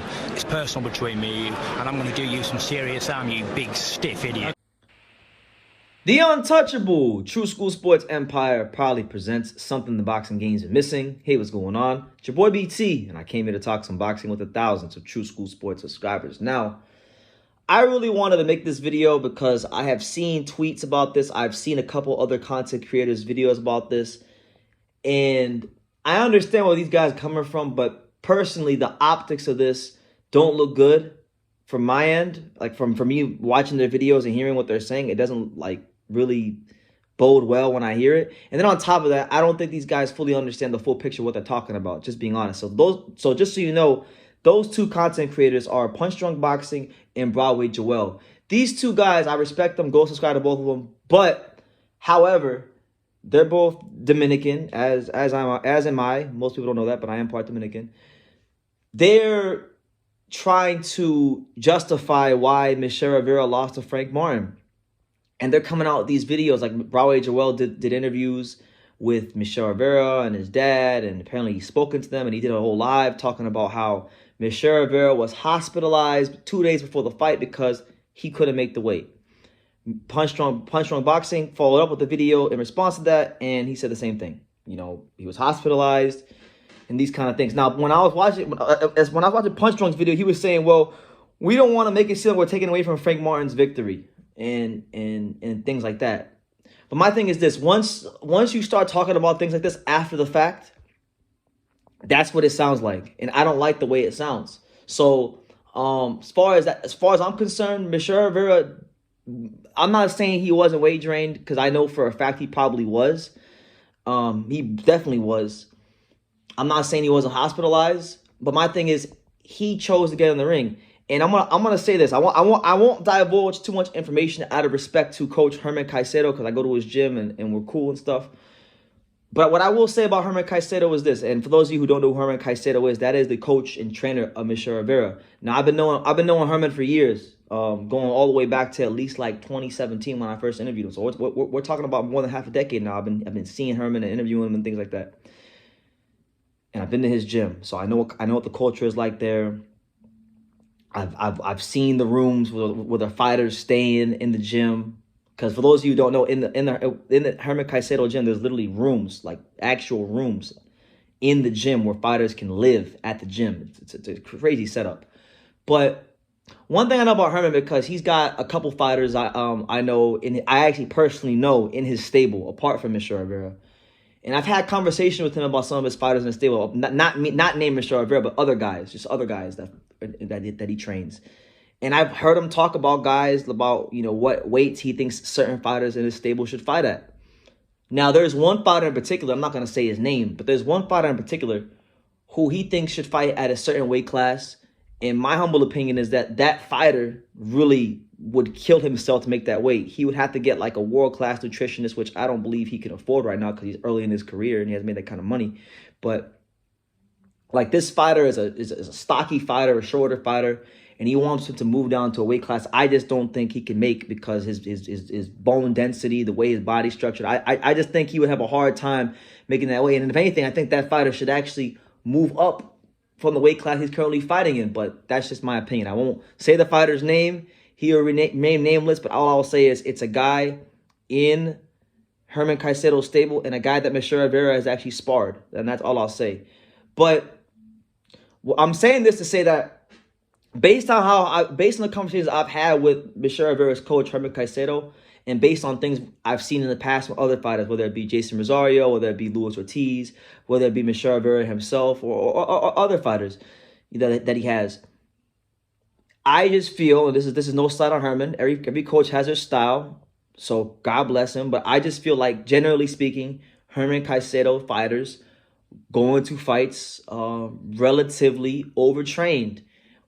football. It's personal between me and you, and I'm going to do you some serious harm, you big stiff idiot. The Untouchable True School Sports Empire proudly presents something the boxing games are missing. Hey, what's going on? It's your boy BT, and I came here to talk some boxing with the thousands of True School Sports subscribers. Now, I really wanted to make this video because I have seen tweets about this. I've seen a couple other content creators' videos about this, and I understand where these guys are coming from, but personally, the optics of this don't look good from my end. Like from me watching their videos and hearing what they're saying, it doesn't really bode well when I hear it. And then on top of that, I don't think these guys fully understand the full picture of what they're talking about, just being honest. So just so you know, those two content creators are Punch Drunk Boxing and Broadway Joel. These two guys, I respect them. Go subscribe to both of them. But however, they're both Dominican, as am I. Most people don't know that, but I am part Dominican. They're trying to justify why Michel Rivera lost to Frank Martin. And they're coming out with these videos, like Broadway Joel did interviews with Michel Rivera and his dad, and apparently he's spoken to them, and he did a whole live talking about how Michel Rivera was hospitalized 2 days before the fight because he couldn't make the weight. Punch Drunk Boxing followed up with the video in response to that, and he said the same thing. You know, he was hospitalized and these kind of things. Now, when I was watching Punch Drunk's video, he was saying, well, we don't want to make it seem like we're taking away from Frank Martin's victory and things like that. But my thing is this: once you start talking about things like this after the fact, that's what it sounds like, and I don't like the way it sounds. So as far as I'm concerned, Michel Rivera, I'm not saying he wasn't weight drained, because I know for a fact he probably was. He definitely was. I'm not saying he wasn't hospitalized, but my thing is he chose to get in the ring. And I'm gonna say this. I won't divulge too much information out of respect to Coach Herman Kaisero, because I go to his gym and we're cool and stuff. But what I will say about Herman Kaisero is this, and for those of you who don't know who Herman Kaisero is, that is the coach and trainer of Michel Rivera. Now I've been knowing Herman for years, going all the way back to at least like 2017 when I first interviewed him. So we're talking about more than half a decade now. I've been seeing Herman and interviewing him and things like that. And I've been to his gym, so I know what the culture is like there. I've seen the rooms where the fighters stay in the gym. Because for those of you who don't know, in the Herman Kaisero gym, there's literally rooms, like actual rooms in the gym where fighters can live at the gym. It's a crazy setup. But one thing I know about Herman, because he's got a couple fighters I know, I actually personally know in his stable, apart from Michel Rivera. And I've had conversation with him about some of his fighters in the stable, not named Michel Rivera, but other guys, just other guys that he trains. And I've heard him talk about guys, about, you know, what weights he thinks certain fighters in his stable should fight at. Now, there's one fighter in particular, I'm not going to say his name, but there's one fighter in particular who he thinks should fight at a certain weight class. And my humble opinion is that fighter really would kill himself to make that weight. He would have to get like a world-class nutritionist, which I don't believe he can afford right now because he's early in his career and he hasn't made that kind of money. But like, this fighter is a stocky fighter, a shorter fighter, and he wants him to move down to a weight class I just don't think he can make, because his bone density, the way his body's structured, I just think he would have a hard time making that weight. And if anything, I think that fighter should actually move up from the weight class he's currently fighting in. But that's just my opinion. I won't say the fighter's name. He will remain nameless, but all I'll say is it's a guy in Herman Kaisero's stable and a guy that Michel Rivera has actually sparred. And that's all I'll say. But I'm saying this to say that based on the conversations I've had with Michel Rivera's coach, Herman Kaisero, and based on things I've seen in the past with other fighters, whether it be Jason Rosario, whether it be Luis Ortiz, whether it be Michel Rivera himself, or other fighters that he has, I just feel, and this is no slight on Herman, every coach has their style, so God bless him, but I just feel like, generally speaking, Herman Kaisero fighters go into fights relatively overtrained,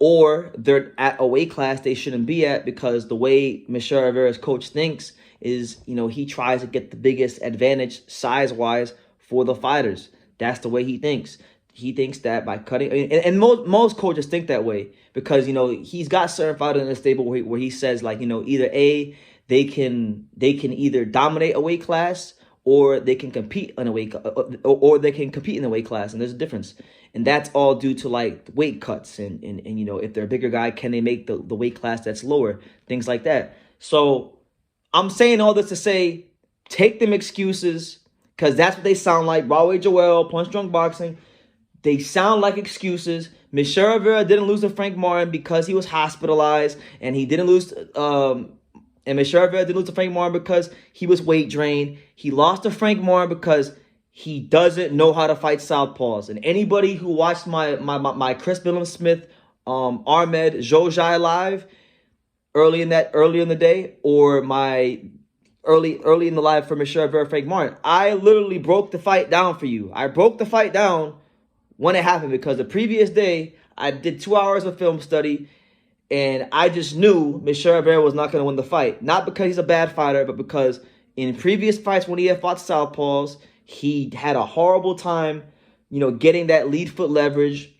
or they're at a weight class they shouldn't be at, because the way Michel Rivera's coach thinks is, you know, he tries to get the biggest advantage size-wise for the fighters. That's the way he thinks. He thinks that by cutting, and most coaches think that way, because, you know, he's got certain fighters in the stable where he says, like, you know, either A, they can either dominate a weight class, or they can compete in a weight, or they can compete in the weight class, and there's a difference, and that's all due to like weight cuts and you know, if they're a bigger guy, can they make the weight class that's lower, things like that. So I'm saying all this to say, take them excuses, because that's what they sound like. Broadway Joel, Punch Drunk Boxing, they sound like excuses. Michel Rivera didn't lose to Frank Martin because he was hospitalized, and he didn't lose. And Michel Rivera didn't lose to Frank Martin because he was weight drained. He lost to Frank Martin because he doesn't know how to fight southpaws. And anybody who watched my Chris Billum-Smith, Ahmed Jojai live early in the day, or my early in the live for Michel Rivera, Frank Martin, I literally broke the fight down for you. I broke the fight down when it happened, because the previous day I did 2 hours of film study, and I just knew Michel Rivera was not going to win the fight. Not because he's a bad fighter, but because in previous fights when he had fought southpaws, he had a horrible time, you know, getting that lead foot leverage,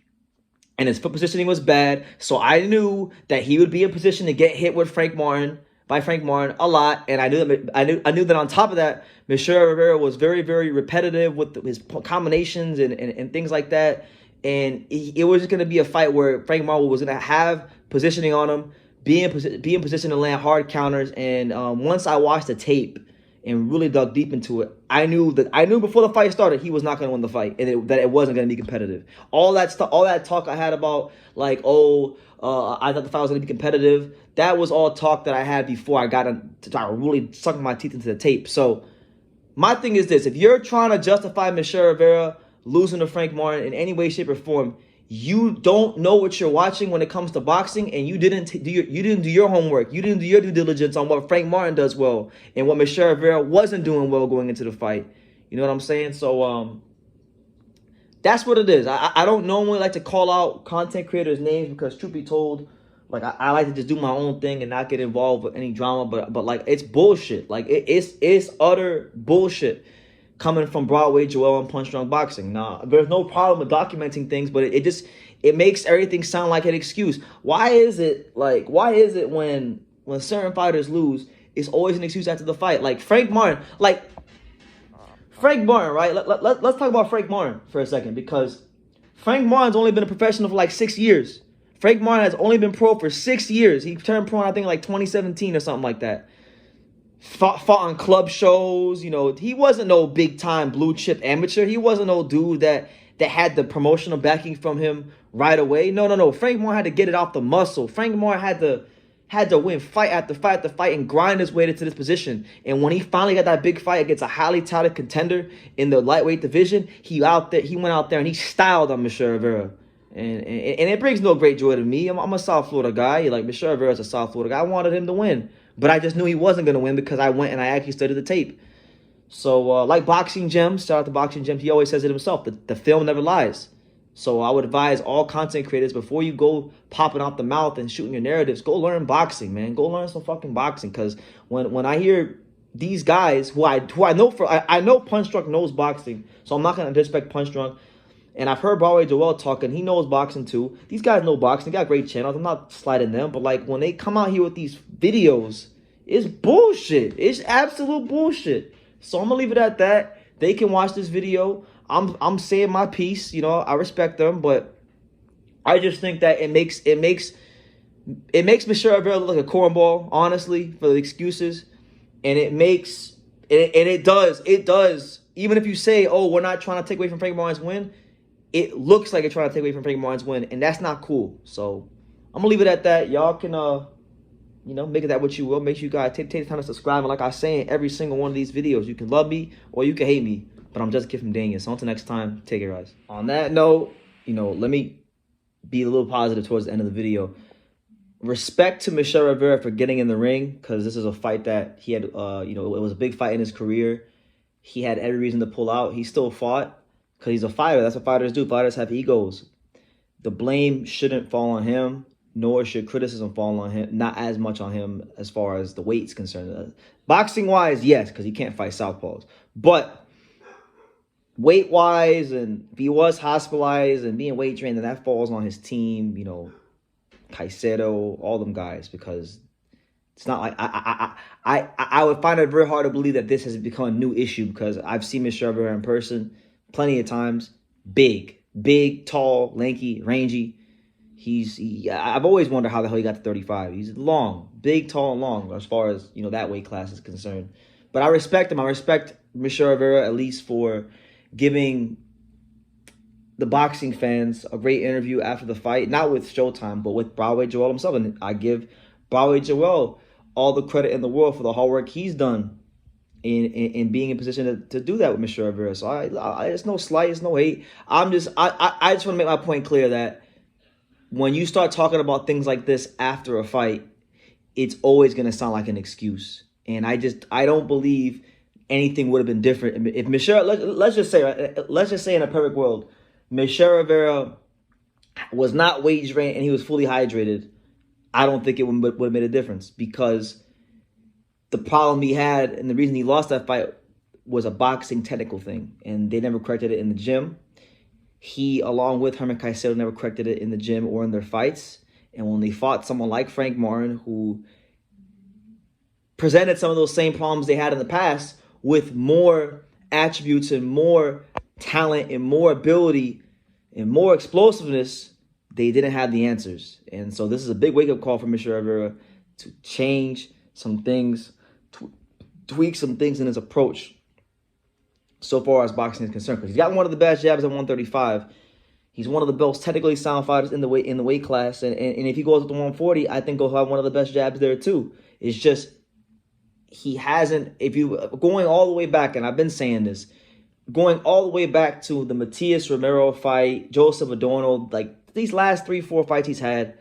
and his foot positioning was bad. So I knew that he would be in position to get hit with Frank Martin a lot, and I knew that on top of that, Michel Rivera was very, very repetitive with his combinations and things like that. And it was going to be a fight where Frank Martin was going to have positioning on him, be in position to land hard counters. And once I watched the tape and really dug deep into it, I knew before the fight started he was not going to win the fight, and that it wasn't going to be competitive. All that talk I had about like, I thought the fight was going to be competitive, that was all talk that I had before I got to start really sucking my teeth into the tape. So my thing is this: if you're trying to justify Michel Rivera losing to Frank Martin in any way, shape, or form, you don't know what you're watching when it comes to boxing, and you didn't do your homework. You didn't do your due diligence on what Frank Martin does well and what Michel Rivera wasn't doing well going into the fight. You know what I'm saying? So that's what it is. I don't normally like to call out content creators' names, because truth be told, like I like to just do my own thing and not get involved with any drama. But like, it's bullshit. Like it's utter bullshit coming from Broadway Joel and Punch Drunk Boxing. Nah, there's no problem with documenting things, but it makes everything sound like an excuse. Why is it when certain fighters lose, it's always an excuse after the fight? Like Frank Martin, right? Let's talk about Frank Martin for a second, because Frank Martin's only been a professional for like 6 years. Frank Martin has only been pro for 6 years. He turned pro, I think, like 2017 or something like that. Fought on club shows. You know, he wasn't no big time blue chip amateur. He wasn't no dude that had the promotional backing from him right away. No. Frank Martin had to get it off the muscle. Frank Martin had to win fight after fight after fight and grind his way into this position. And when he finally got that big fight against a highly touted contender in the lightweight division, he went out there and he styled on Michel Rivera. And it brings no great joy to me. I'm a South Florida guy. Like, Michel Rivera's a South Florida guy. I wanted him to win, but I just knew he wasn't going to win because I went and I actually studied the tape. So, like Boxing Gems, shout out to Boxing Gems, he always says it himself, the film never lies. So I would advise all content creators, before you go popping off the mouth and shooting your narratives, go learn boxing, man. Go learn some fucking boxing, because when I hear these guys who I know Punch Drunk knows boxing, so I'm not going to disrespect Punch Drunk. And I've heard Broadway Joel talking. He knows boxing too. These guys know boxing. They got great channels. I'm not slighting them. But like, when they come out here with these videos, it's bullshit. It's absolute bullshit. So I'm going to leave it at that. They can watch this video. I'm saying my piece. You know, I respect them. But I just think that it makes Michel Rivera look like a cornball, honestly, for the excuses. And it does. Even if you say, oh, we're not trying to take away from Frank Martin's win, it looks like you're trying to take away from Frank Martin's win, and that's not cool. So I'm gonna leave it at that. Y'all can make it that what you will. Make sure you guys take the time to subscribe. And like I say in every single one of these videos, you can love me or you can hate me, but I'm just a kid from Daniel. So until next time, take care, guys. On that note, let me be a little positive towards the end of the video. Respect to Michel Rivera for getting in the ring, because this is a fight that he had. It was a big fight in his career. He had every reason to pull out. He still fought, because he's a fighter. That's what fighters do. Fighters have egos. The blame shouldn't fall on him, nor should criticism fall on him. Not as much on him as far as the weight's concerned. Boxing-wise, yes, because he can't fight southpaws. But weight-wise, and if he was hospitalized and being weight trained, then that falls on his team, Kaisero, all them guys, because It's not like I would find it very hard to believe that this has become a new issue, because I've seen Michel Rivera in person plenty of times. Big, tall, lanky, rangy. I've always wondered how the hell he got to 35. He's long, big, tall, and long as far as, you know, that weight class is concerned. But I respect him. I respect Michel Rivera at least for giving the boxing fans a great interview after the fight, not with Showtime, but with Broadway Joel himself. And I give Broadway Joel all the credit in the world for the hard work he's done in being in position to do that with Michel Rivera. So it's no slight, it's no hate. I just want to make my point clear that when you start talking about things like this after a fight, it's always going to sound like an excuse. And I don't believe anything would have been different if Michel, let's just say in a perfect world, Michel Rivera was not weight drained and he was fully hydrated. I don't think it would have made a difference, because the problem he had and the reason he lost that fight was a boxing technical thing, and they never corrected it in the gym. He, along with Herman Kaisero, never corrected it in the gym or in their fights. And when they fought someone like Frank Martin, who presented some of those same problems they had in the past with more attributes and more talent and more ability and more explosiveness, they didn't have the answers. And so this is a big wake-up call for Michel Rivera to change some things, to tweak some things in his approach so far as boxing is concerned. Because he's got one of the best jabs at 135. He's one of the most technically sound fighters in the weight class. And if he goes up to 140, I think he'll have one of the best jabs there too. It's just he hasn't, if you going all the way back, and I've been saying this, going all the way back to the Matias Romero fight, Joseph Adorno, like these last 3-4 fights he's had,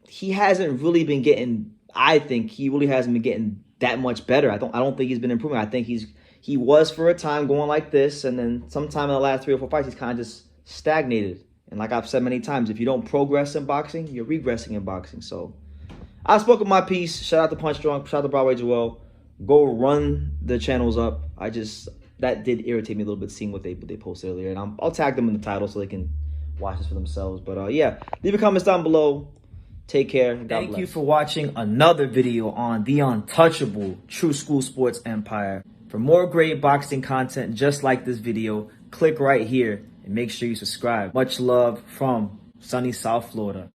he hasn't really been getting, I think he really hasn't been getting that much better. I don't think he's been improving. I think he was for a time going like this, and then sometime in the last 3 or 4 fights, he's kind of just stagnated. And like I've said many times, if you don't progress in boxing, you're regressing in boxing. So I've spoken my piece. Shout out to Punch Drunk. Shout out to Broadway Joel. Go run the channels up. That did irritate me a little bit seeing what they posted earlier. And I'll tag them in the title so they can watch this for themselves. But yeah, leave your comments down below. Take care. God bless. Thank you for watching another video on the untouchable True School Sports Empire. For more great boxing content just like this video, click right here and make sure you subscribe. Much love from sunny South Florida.